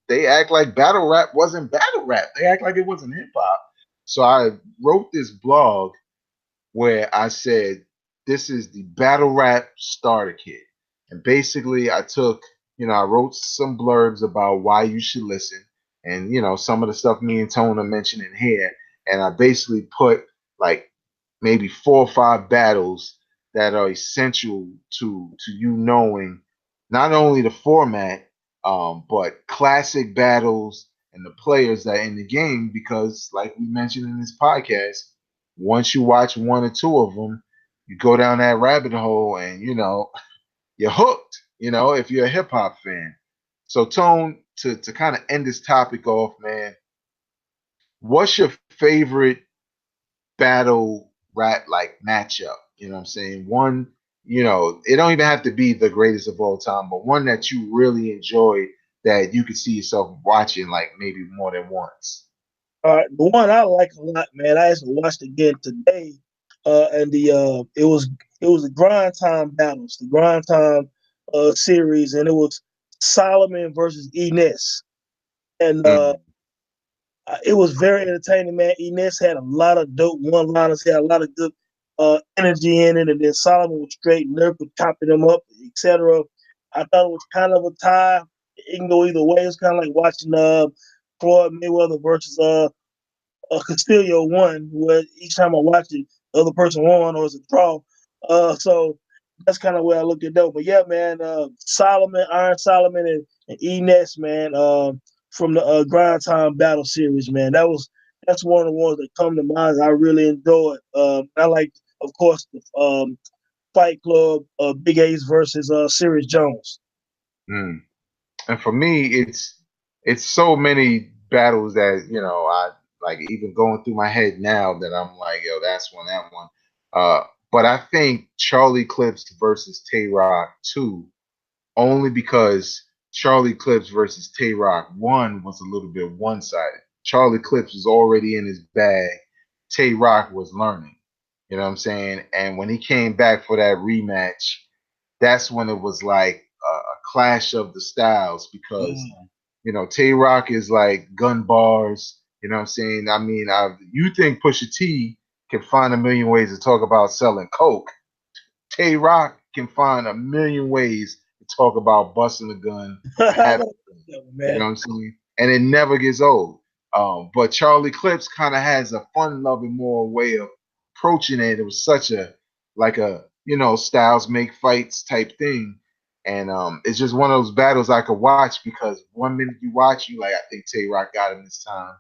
they act like battle rap wasn't battle rap. They act like it wasn't hip hop. So I wrote this blog where I said, this is the battle rap starter kit. And basically, I wrote some blurbs about why you should listen and, some of the stuff me and Tone are mentioning here. And I basically put like maybe 4 or 5 battles that are essential to you knowing not only the format, but classic battles and the players that are in the game. Because, like we mentioned in this podcast, once you watch 1 or 2 of them, you go down that rabbit hole, and you're hooked. If you're a hip hop fan. So, Tone, to kind of end this topic off, man, what's your favorite battle rap like matchup? You know what I'm saying? One, it don't even have to be the greatest of all time, but one that you really enjoy that you could see yourself watching like maybe more than once. All right, the one I like a lot, man. I actually watched again today, and it was the Grind Time battles, the Grind Time series, and it was Solomon versus Enes, and Mm, it was very entertaining, man. Enes had a lot of dope one-liners, had a lot of good energy in it, and then Solomon was straight lyrical, chopping them up, etc. I thought it was kind of a tie. It can go either way. It's kind of like watching Floyd Mayweather versus Castillo won, where each time I watch it, the other person won or it's a draw. So that's kind of where I looked at that. But yeah, man, Solomon, Iron Solomon, and Enes, man, from the Grind Time Battle Series, man. That's one of the ones that come to mind. I really enjoyed. I like, of course, the Fight Club, Big Ace versus Serious Jones. mm. And for me, it's so many battles that I like even going through my head now that I'm like, yo, that's one, that one. But I think Charlie Clips versus Tay Rock 2, only because Charlie Clips versus Tay Rock 1 was a little bit one sided. Charlie Clips was already in his bag. Tay Rock was learning. You know what I'm saying? And when he came back for that rematch, that's when it was like a clash of the styles because Mm. Tay Rock is like gun bars. You know what I'm saying? I mean, you think Pusha T can find a million ways to talk about selling coke? Tay Rock can find a million ways to talk about busting a gun and I having know, a gun. You know man. what I'm saying? And it never gets old. But Charlie Clips kind of has a fun-loving more way of approaching it. It was such a like a styles make fights type thing, and it's just one of those battles I could watch because 1 minute you watch, you like, I think Tay Rock got him this time,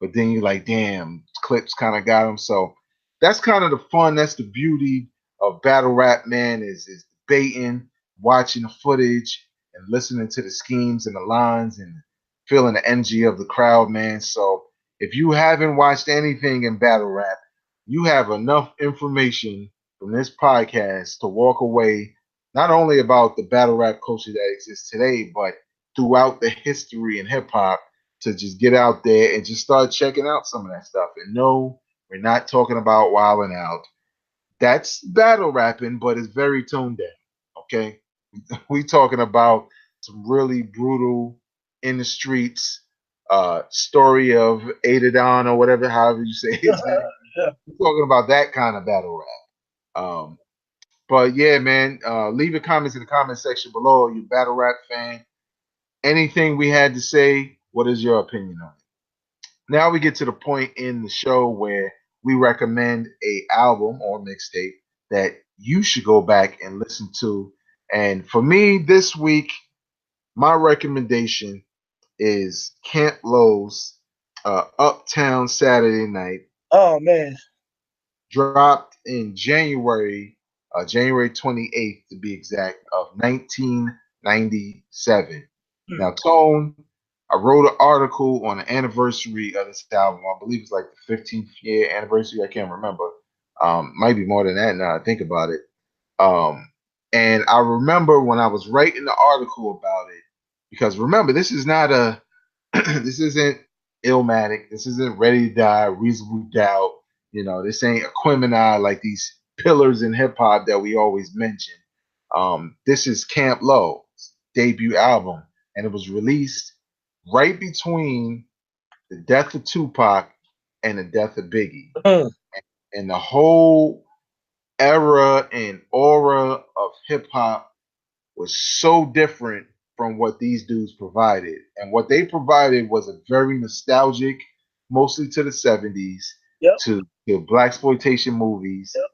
but then you're like, damn, Clips kind of got him. So that's kind of the fun. That's the beauty of battle rap, man. Is debating, watching the footage, and listening to the schemes and the lines and feeling the energy of the crowd, man. So if you haven't watched anything in battle rap, you have enough information from this podcast to walk away not only about the battle rap culture that exists today, but throughout the history in hip hop to just get out there and just start checking out some of that stuff. And no, we're not talking about wilding out. That's battle rapping, but it's very toned down. Okay, we talking about some really brutal in the streets story of Adidon or whatever, however you say his name. Yeah. We're talking about that kind of battle rap. But yeah, man, leave your comments in the comment section below. You battle rap fan? Anything we had to say? What is your opinion on it? Now we get to the point in the show where we recommend a album or mixtape that you should go back and listen to. And for me this week, my recommendation is Camp Lowe's Uptown Saturday Night. Oh man. Dropped in January, January 28th to be exact, of 1997. Now, Tone, I wrote an article on the anniversary of this album. I believe it's like the 15th year anniversary. I can't remember. Might be more than that now I think about it. And I remember when I was writing the article about it, because remember, this is not a, this isn't Illmatic. This isn't Ready to Die, Reasonable Doubt. This ain't Aquemini like these pillars in hip hop that we always mention. This is Camp Lowe's debut album, and it was released right between the death of Tupac and the death of Biggie. And the whole era and aura of hip hop was so different from what these dudes provided. And what they provided was a very nostalgic, mostly to the 70s, Yep. to blaxploitation movies, Yep.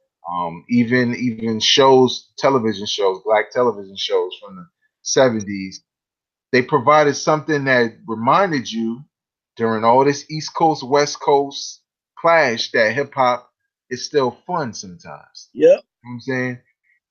Even shows, television shows, black television shows from the 70s. They provided something that reminded you during all this East Coast, West Coast clash that hip hop is still fun sometimes. Yep. You know what I'm saying?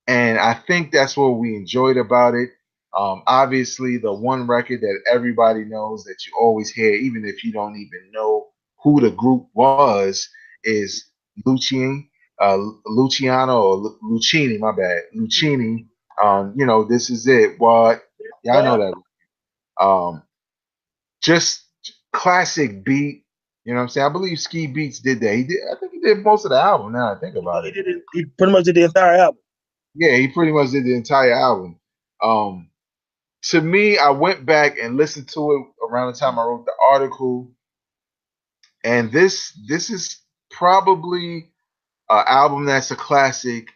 And I think that's what we enjoyed about it. Obviously, the one record that everybody knows that you always hear, even if you don't even know who the group was, is Luciano or Lucini, my bad, Lucini. This is it. What? Yeah, I know that. Just classic beat. You know what I'm saying? I believe Ski Beats did that. I think he did most of the album. Now I think about it. He pretty much did the entire album. Yeah, he pretty much did the entire album. To me, I went back and listened to it around the time I wrote the article, and this is probably an album that's a classic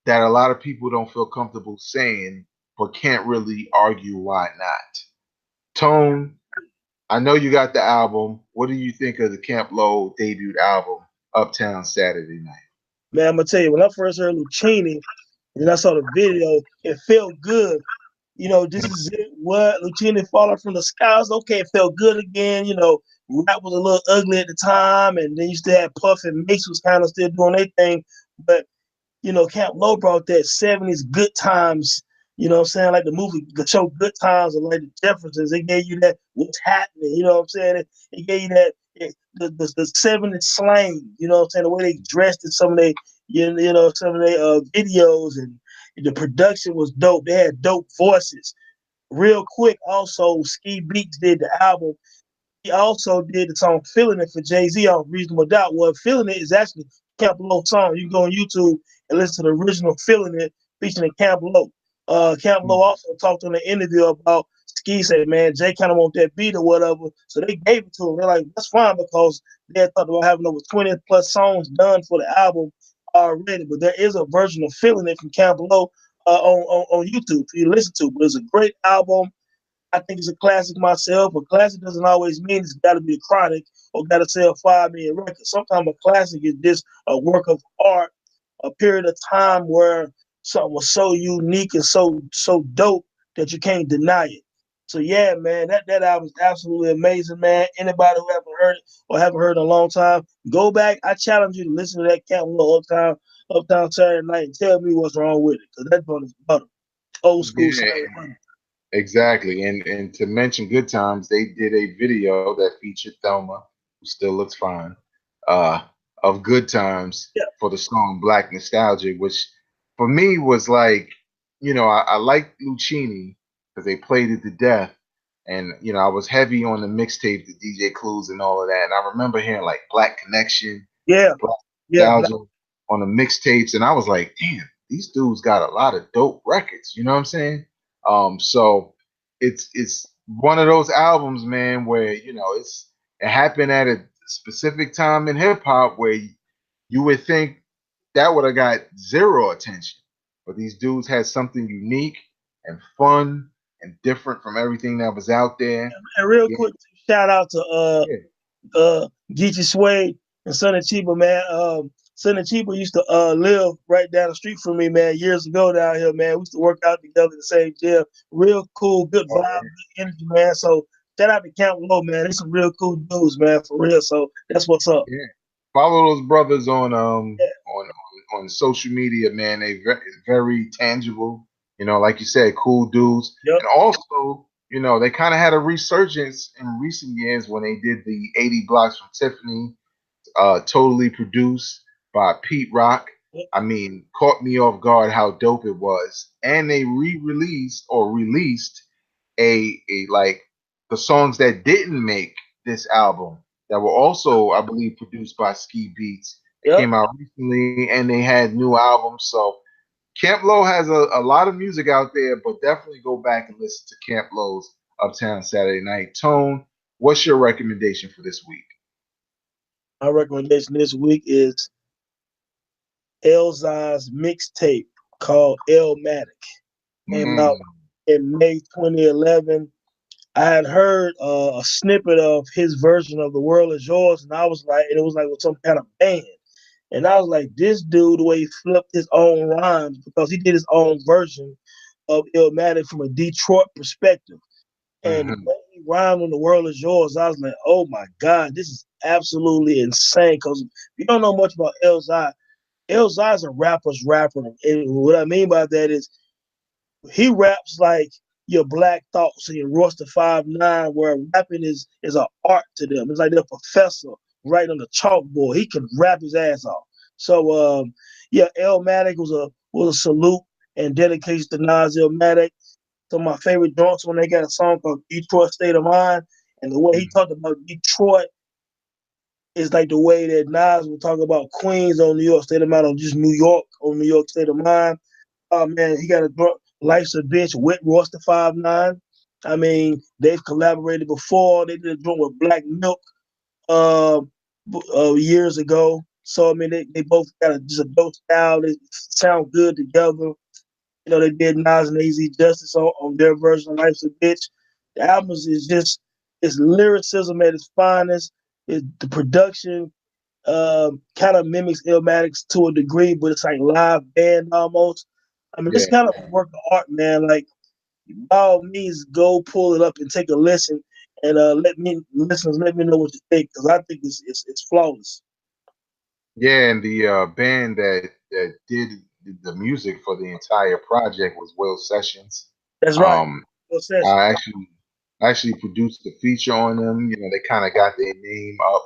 that a lot of people don't feel comfortable saying, but can't really argue why not. Tone, I know you got the album. What do you think of the Camp Low debut album, Uptown Saturday Night? Man, I'm gonna tell you, when I first heard Lucini and I saw the video, it felt good. This is it. What Lucini falling from the skies? Okay, it felt good again. Rap was a little ugly at the time, and then you still had Puff and Mace was kind of still doing their thing. But Camp Low brought that 70s good times. You know what I'm saying? Like the movie, the show Good Times, or like the Jeffersons. They gave you that what's happening. You know what I'm saying? It gave you that the 70s slang. You know what I'm saying? The way they dressed in some of their some of their videos, and the production was dope. They had dope voices. Real quick, also Ski Beats did the album. He also did the song "Feeling It" for Jay-Z on Reasonable Doubt. Well, "Feeling It" is actually Camp Low song. You can go on YouTube and listen to the original "Feeling It" featuring Camp Low. Camp Low also talked on the interview about Ski said, man, Jay kind of want that beat or whatever. So they gave it to him. They're like, that's fine, because they had thought about having over 20 plus songs done for the album already. But there is a version of "Feeling It" from Camp Low on YouTube for you to listen to. But it's a great album. I think it's a classic myself. A classic doesn't always mean it's got to be a chronic or got to sell 5 million records. Sometimes a classic is just a work of art, a period of time where something was so unique and so dope that you can't deny it. So yeah, man, that album is absolutely amazing, man. Anybody who haven't heard it or haven't heard it in a long time, go back. I challenge you to listen to that Camp Low Uptown Saturday Night and tell me what's wrong with it, because that one is butter. Old school Saturday Night. Exactly. And to mention Good Times, they did a video that featured Thelma, who still looks fine, of Good Times Yeah, for the song Black Nostalgia, which for me was like, I liked Lucchini because they played it to death. And, I was heavy on the mixtape, the DJ Clues and all of that. And I remember hearing like Black Connection, yeah, Black yeah. Nostalgia on the mixtapes. And I was like, damn, these dudes got a lot of dope records. You know what I'm saying? So it's one of those albums, man, where, it happened at a specific time in hip hop where you would think that would have got zero attention. But these dudes had something unique and fun and different from everything that was out there. And real Yeah, quick, shout out to yeah. Geechee Suede and Sonny Chiba, man. Sonny Chiba used to live right down the street from me, man, years ago down here, man. We used to work out together in the same gym. Real cool, good Oh, vibe, yeah. good energy, man. So shout out to Camp Low, man. They some real cool dudes, man, for real. So that's what's up. Yeah. Follow those brothers on Yeah, on social media, man. They very tangible. Like you said, cool dudes. yep, And also, they kind of had a resurgence in recent years when they did the 80 Blocks from Tiffany, totally produced by Pete Rock. yep, I mean, caught me off guard how dope it was. And they re-released or released a like the songs that didn't make this album that were also, I believe, produced by Ski Beats. It yep. came out recently, and they had new albums. So Camp Low has a lot of music out there, but definitely go back and listen to Camp Low's Uptown Saturday Night. Tone, what's your recommendation for this week? My recommendation this week is Elzon's mixtape called Elmatic. Came out Mm, in May 2011. I had heard a snippet of his version of "The World Is Yours," and I was like, and it was like with some kind of band, and I was like, this dude, the way he flipped his own rhymes because he did his own version of Illmatic from a Detroit perspective, and the hmm way he rhymed on "The World Is Yours," I was like, oh my god, this is absolutely insane. Because if you don't know much about Elzai, Elzai is a rapper's rapper, and what I mean by that is he raps like your Black Thoughts and your Royce the 5'9", where rapping is an art to them. It's like they're a professor writing on the chalkboard. He can rap his ass off. So yeah, Illmatic was a salute and dedication to Nas Illmatic. Some of my favorite joints when they got a song called Detroit State of Mind, and the way he talked about Detroit is like the way that Nas would talk about Queens on New York State of Mind, on just New York on New York State of Mind. Oh man, he got a Life's a Bitch with Royce the 5'9". I mean, they've collaborated before. They did a joint with Black Milk uh, years ago. So I mean, they both got just a dope style. They sound good together. They did Nas and AZ Justice on their version of Life's a Bitch. The album is just it's lyricism at its finest. The production kind of mimics Illmatic to a degree, but it's like live band almost. I mean, it's Yeah. kind of a work of art, man. Like, by all means, go pull it up and take a listen, and let me know what you think, because I think it's flawless. Yeah, and the band that did the music for the entire project was Will Sessions. That's right. Um, No session. I actually produced the feature on them. They kind of got their name up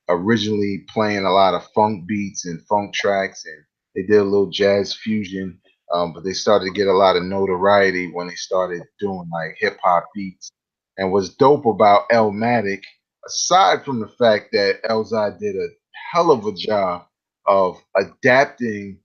originally playing a lot of funk beats and funk tracks, and they did a little jazz fusion. But they started to get a lot of notoriety when they started doing like hip hop beats. And what's dope about Elmatic, aside from the fact that Elzai did a hell of a job of adapting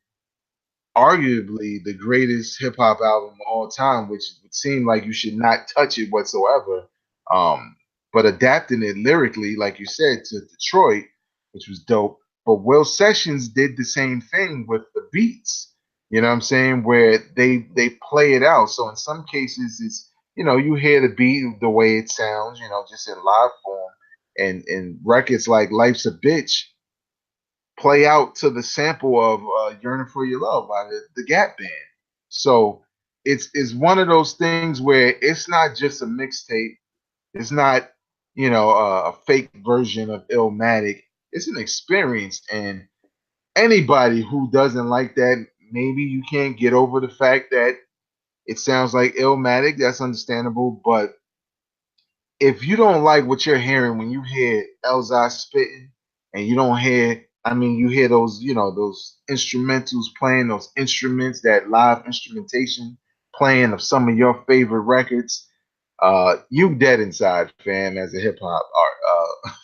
arguably the greatest hip hop album of all time, which would seem like you should not touch it whatsoever. Um, but adapting it lyrically, like you said, to Detroit, which was dope. But Will Sessions did the same thing with the beats. You know what I'm saying? Where they play it out. So in some cases, it's you hear the beat the way it sounds, just in live form. And records like Life's a Bitch play out to the sample of "Yearning for Your Love" by the Gap Band. So it's one of those things where it's not just a mixtape. It's not a fake version of Illmatic. It's an experience, and anybody who doesn't like that, maybe you can't get over the fact that it sounds like Illmatic. That's understandable, but if you don't like what you're hearing when you hear Elzai spitting and you don't hear I mean, you hear those, those instrumentals playing, those instruments, that live instrumentation playing of some of your favorite records. You dead inside, fam, as a hip hop art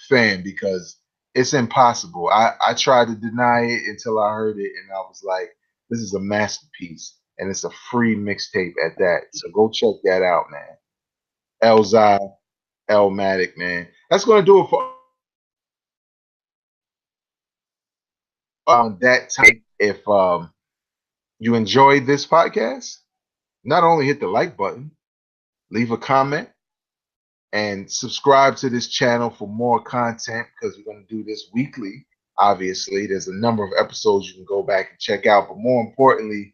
fan, because it's impossible. I tried to deny it until I heard it, and I was like, this is a masterpiece, and it's a free mixtape at that. So go check that out, man. Elzai, Elmatic, man. That's gonna do it for that time. If you enjoyed this podcast, not only hit the like button, leave a comment, and subscribe to this channel for more content, because we're going to do this weekly. Obviously, there's a number of episodes you can go back and check out, but more importantly,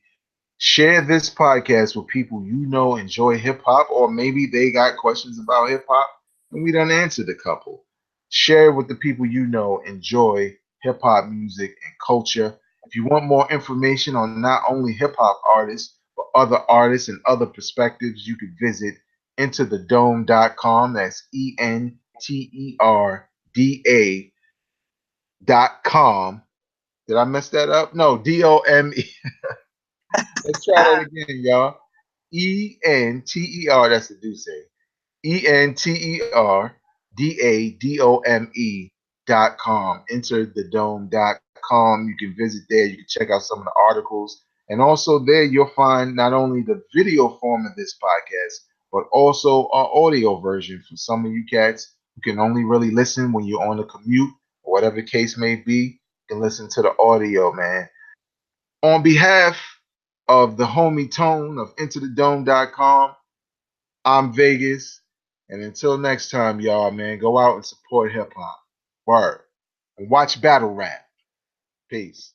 share this podcast with people you know enjoy hip hop, or maybe they got questions about hip hop and we done answered a couple. Share it with the people you know enjoy hip hop music and culture. If you want more information on not only hip hop artists, but other artists and other perspectives, you can visit enterthedome.com. That's ENTERDA.com. Did I mess that up? No, DOME. Let's try that again, y'all. ENTER, that's the do say. ENTERDADOME.com. Enterthedome.com. You can visit there. You can check out some of the articles. And also there you'll find not only the video form of this podcast, but also our audio version for some of you cats who can only really listen when you're on the commute or whatever the case may be. You can listen to the audio, man. On behalf of the homie Tone of enterthedome.com, I'm Vegas. And until next time, y'all, man, go out and support hip hop. Word. And watch battle rap. Peace.